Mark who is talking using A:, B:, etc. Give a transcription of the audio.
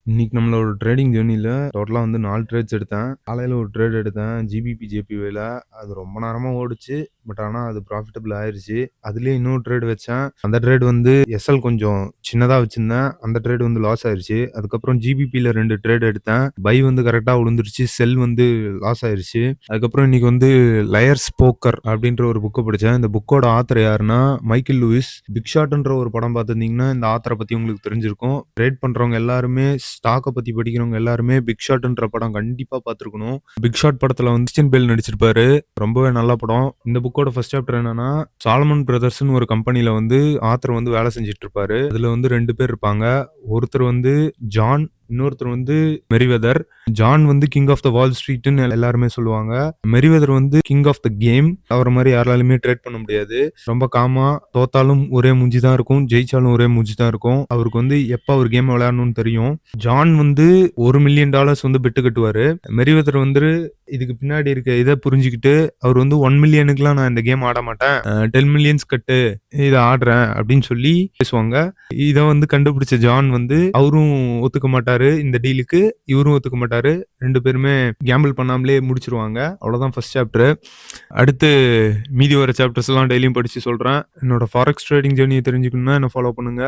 A: இன்னைக்கு நம்மளோட ட்ரேடிங் ஜேர்னில டோட்டலா வந்து 4 ட்ரேட்ஸ் எடுத்தேன். காலையில ஒரு ட்ரேட் எடுத்தேன். ஜிபிபி, ஜேபிஒய்ல. அது ரொம்ப நேரமா ஓடுச்சு. பட் ஆனா அது ப்ராஃபிட்டபிள் ஆயிருச்சு. அதுலயே இன்னொரு ட்ரேட் வச்சேன். அந்த ட்ரேட் வந்து எஸ்எல் கொஞ்சம் சின்னதா வச்சிருந்தேன். அந்த ட்ரேட் வந்து லாஸ் ஆயிருச்சு. அதுக்கப்புறம் ஜிபிபில 2 ட்ரேட் எடுத்தேன். பை வந்து கரெக்ட்டா விழுந்துருச்சு. செல் வந்து லாஸ் ஆயிருச்சு. அதுக்கப்புறம் இன்னைக்கு வந்து லயர்ஸ் போக்கர் அப்படின்ற ஒரு புக்க படிச்சேன். இந்த புக்கோட ஆத்தர் யாருன்னா மைக்கேல் லூயிஸ். பிக் ஷாட்ன்ற ஒரு படம் பார்த்திருந்தீங்கன்னா இந்த ஆத்தரை பத்தி உங்களுக்கு தெரிஞ்சிருக்கும். ட்ரேட் பண்றவங்க எல்லாருமே ஸ்டாக்கை பத்தி படிக்கிறவங்க எல்லாருமே பிக் ஷாட்ன்ற படம் கண்டிப்பா பார்த்திருக்கணும். பிக் ஷாட் படத்துல வந்து கிறிஸ்டியன் பேல் நடிச்சிருப்பாரு. ரொம்பவே நல்ல படம். இந்த புக்கோட ஃபர்ஸ்ட் சாப்டர் என்னன்னா சாலமன் பிரதர்ஸ்னு ஒரு கம்பெனில வந்து ஆத்தர் வந்து வேலை செஞ்சுட்டு இருப்பாரு. அதுல வந்து 2 பேர் இருப்பாங்க. ஒருத்தர் வந்து ஜான், இன்னொருத்தர் வந்து மெரிவெதர். ஜான் வந்து கிங் ஆஃப் த வால் ஸ்ட்ரீட்னு எல்லாருமே சொல்லுவாங்க. மெரிவெதர் வந்து கிங் ஆஃப் த கேம். அவரை மாதிரி யாராலுமே ட்ரேட் பண்ண முடியாது. ரொம்ப காமா, தோத்தாலும் ஒரே மூஞ்சி தான் இருக்கும், ஜெயிச்சாலும் ஒரே மூஞ்சி தான் இருக்கும். அவருக்கு வந்து எப்ப அவர் கேம் விளையாடணும்னு தெரியும். ஜான் வந்து $1 மில்லியன் வந்து பெட்டு கட்டுவாரு. மெரிவெதர் வந்து இதுக்கு பின்னாடி இருக்க இதை புரிஞ்சுக்கிட்டு அவர் வந்து 1 மில்லியனுக்குலாம் நான் இந்த கேம் ஆட மாட்டேன், 10 மில்லியன்ஸ் கட்டு, இதை ஆடுறேன் அப்படின்னு சொல்லி பேசுவாங்க. இதை வந்து கண்டுபிடிச்ச ஜான் வந்து அவரும் ஒத்துக்க மாட்டாரு இந்த டீலுக்கு, இவரும் ஒத்துக்க மாட்டாரு. 2 பேருமே கேம்பிள் பண்ணாமலே முடிச்சிருவாங்க. அவ்வளவுதான் ஃபர்ஸ்ட் சாப்டர். அடுத்து மீதி வர சாப்டர்ஸ் எல்லாம் டெய்லியும் படிச்சு சொல்றேன். என்னோட ஃபாரெக்ஸ் ட்ரேடிங் ஜேர்னியை தெரிஞ்சுக்கணும்னா என்ன ஃபாலோ பண்ணுங்க.